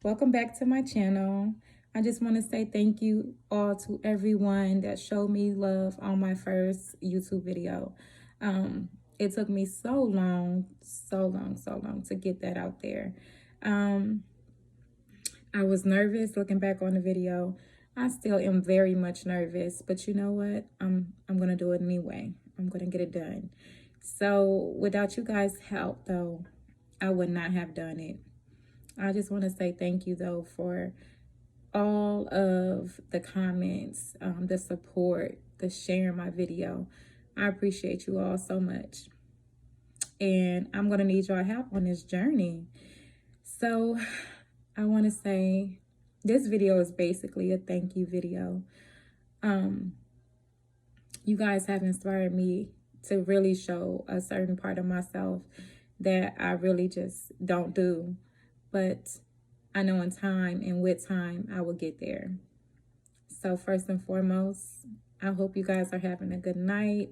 Welcome back to my channel. I just want to say thank you all to everyone that showed me love on my first YouTube video. It took me so long to get that out there. Um, I was nervous looking back on the video. I still am very much nervous, but you know what? I'm gonna do it anyway. I'm gonna get it done. So without you guys' help though, I would not have done it. I just want to say thank you though for all of the comments, the support, the sharing my video. I appreciate you all so much. And I'm going to need your help on this journey. So I want to say this video is basically a thank you video. You guys have inspired me to really show a certain part of myself that I really just don't do. But I know in time and with time, I will get there. So first and foremost, I hope you guys are having a good night,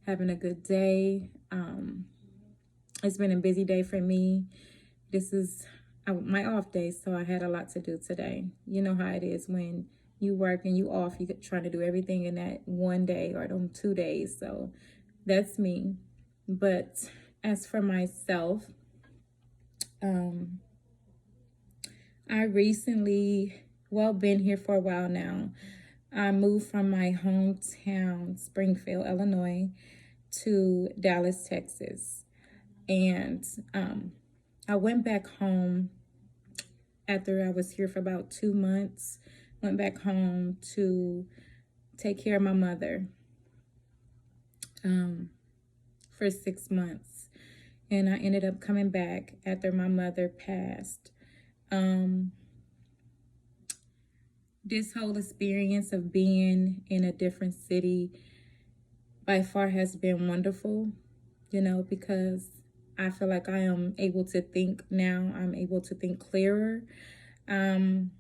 having a good day. It's been a busy day for me. This is my off day, so I had a lot to do today. You know how it is when you work and you off, you're trying to do everything in that one day or them 2 days. So that's me. But as for myself, I recently, been here for a while now. I moved from my hometown, Springfield, Illinois, to Dallas, Texas. And I went back home after I was here for about 2 months. Went back home to take care of my mother for 6 months. And I ended up coming back after my mother passed. This whole experience of being in a different city by far has been wonderful, because I feel like I am able to think now. I'm able to think clearer. Getting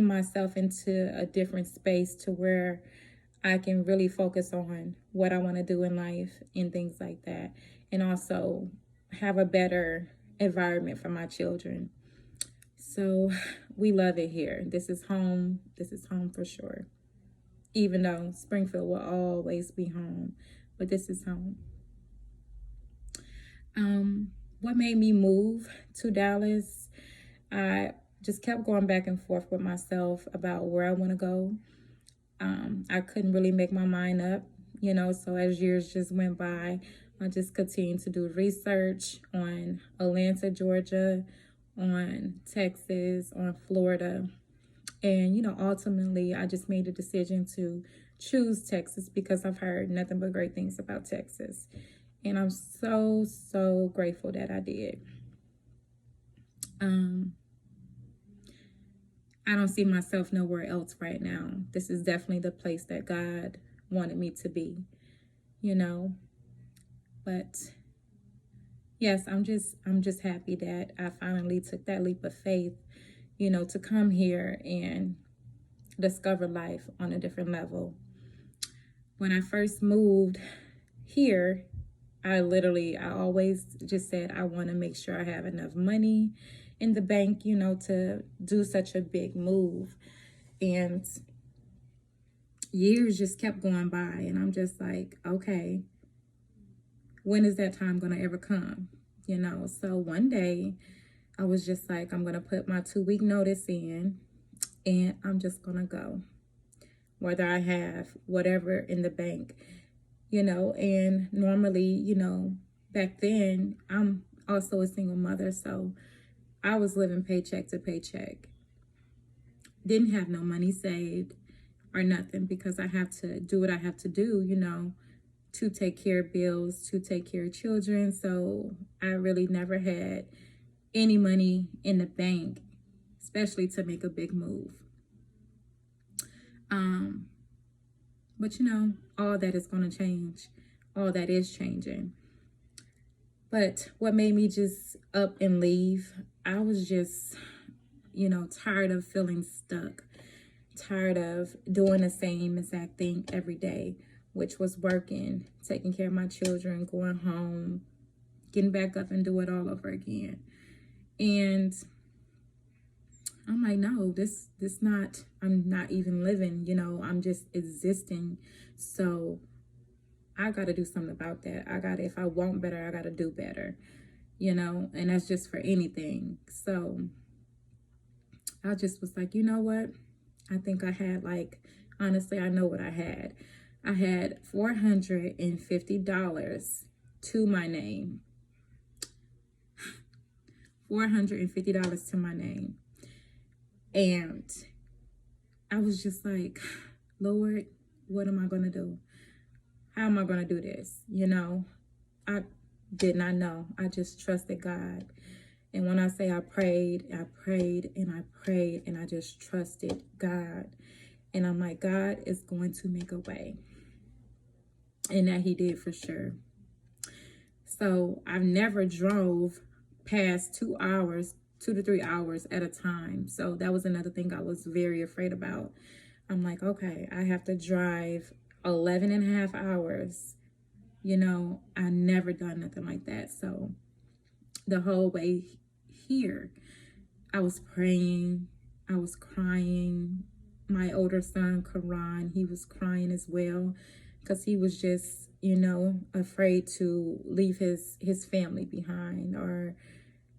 myself into a different space to where I can really focus on what I want to do in life and things like that. And also have a better environment for my children. So we love it here. This is home. This is home for sure. Even though Springfield will always be home, but this is home. What made me move to Dallas? I just kept going back and forth with myself about where I want to go. I couldn't really make my mind up, so as years just went by, I just continued to do research on Atlanta, Georgia, on Texas, on Florida. And, ultimately, I just made a decision to choose Texas because I've heard nothing but great things about Texas. And I'm so grateful that I did. I don't see myself nowhere else right now. This is definitely the place that God wanted me to be, But yes, I'm just happy that I finally took that leap of faith, to come here and discover life on a different level. When I first moved here, I always just said I want to make sure I have enough money in the bank, to do such a big move. And years just kept going by, and I'm just like, okay, when is that time going to ever come? So one day I was just like, I'm going to put my 2-week notice in and I'm just going to go, whether I have whatever in the bank, and normally, back then I'm also a single mother. So I was living paycheck to paycheck. Didn't have no money saved or nothing because I have to do what I have to do, to take care of bills, to take care of children. So I really never had any money in the bank, especially to make a big move. But all that is going to change. All that is changing. But what made me just up and leave, I was just, tired of feeling stuck, tired of doing the same exact thing every day, which was working, taking care of my children, going home, getting back up and do it all over again. And I'm like, no, this not, I'm not even living, you know, I'm just existing. So I got to do something about that. I got to, if I want better, I got to do better, you know, and that's just for anything. So I just was like, you know what? I think I had like, honestly, I know what I had. I had $450 to my name. $450 to my name. And I was just like, Lord, what am I going to do? How am I going to do this? You know, I did not know. I just trusted God. And when I say I prayed and I prayed and I just trusted God. And I'm like, God is going to make a way. And that he did for sure. So I've never drove past 2 hours, 2 to 3 hours at a time. So that was another thing I was very afraid about. I'm like, okay, I have to drive 11 and a half hours. You know, I never done nothing like that. So the whole way here, I was praying, I was crying. My older son, Karan, he was crying as well because he was just, you know, afraid to leave his family behind, or,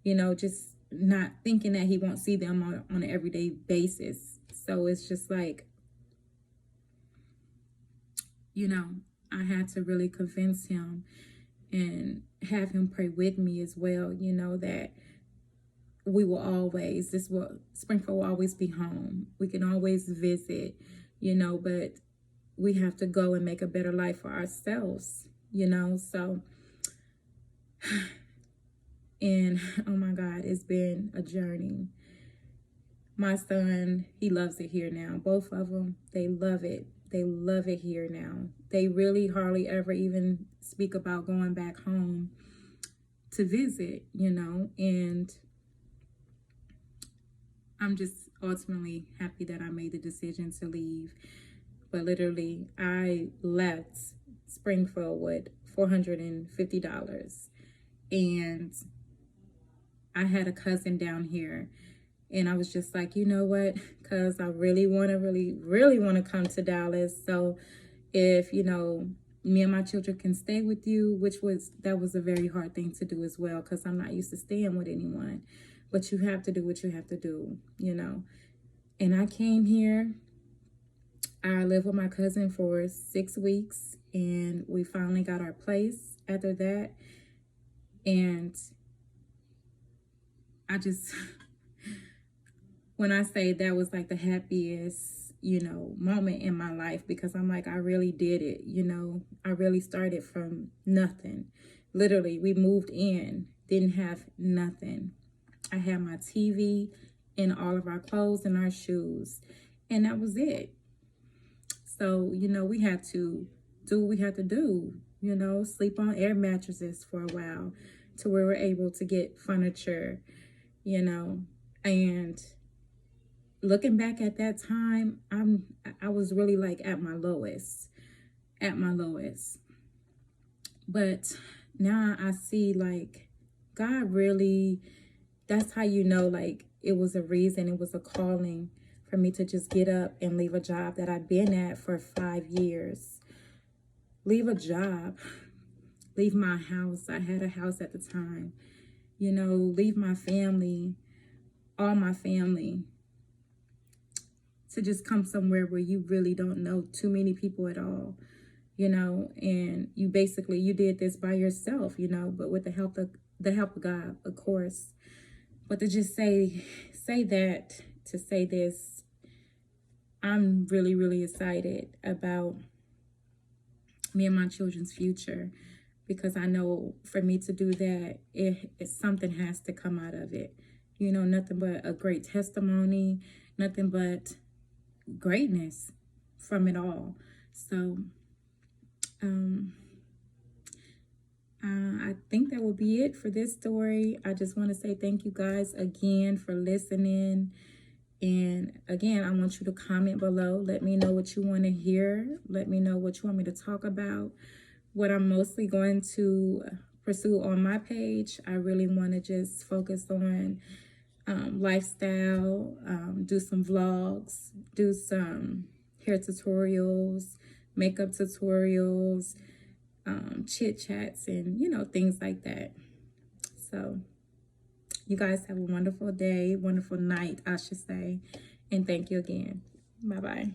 you know, just not thinking that he won't see them on an everyday basis. So it's just like, you know, I had to really convince him and have him pray with me as well, you know, that we will always, Springfield will always be home. We can always visit, you know, but we have to go and make a better life for ourselves, you know. So, and oh my God, it's been a journey. My son, he loves it here now. Both of them, they love it. They love it here now. They really hardly ever even speak about going back home to visit, you know. And I'm just ultimately happy that I made the decision to leave. But literally, I left Springfield with $450. And I had a cousin down here. And I was just like, you know what? Because I really want to come to Dallas. So if, you know, me and my children can stay with you, that was a very hard thing to do as well, because I'm not used to staying with anyone. But you have to do what you have to do, you know. And I came here. I lived with my cousin for 6 weeks, and we finally got our place after that. And I just, when I say that was like the happiest, you know, moment in my life, because I'm like, I really did it, you know. I really started from nothing. Literally, we moved in, didn't have nothing. I had my TV and all of our clothes and our shoes, and that was it. So, you know, we had to do what we had to do, you know, sleep on air mattresses for a while to where we're able to get furniture, you know. And looking back at that time, I was really like at my lowest. But now I see, like, God really, that's how you know, like, it was a reason, it was a calling for me to just get up and leave a job that I've been at for 5 years. Leave a job, leave my house. I had a house at the time, you know, leave my family, all my family, to just come somewhere where you really don't know too many people at all, you know. And you did this by yourself, you know, but with the help of God, of course. But to just say this, I'm really, really excited about me and my children's future, because I know for me to do that, something has to come out of it. You know, nothing but a great testimony, nothing but greatness from it all. So I think that will be it for this story. I just want to say thank you guys again for listening. And again, I want you to comment below. Let me know what you want to hear. Let me know what you want me to talk about. What I'm mostly going to pursue on my page. I really want to just focus on lifestyle, do some vlogs, do some hair tutorials, makeup tutorials, chit chats, and things like that. So you guys have a wonderful day, wonderful night, I should say, and thank you again. Bye bye.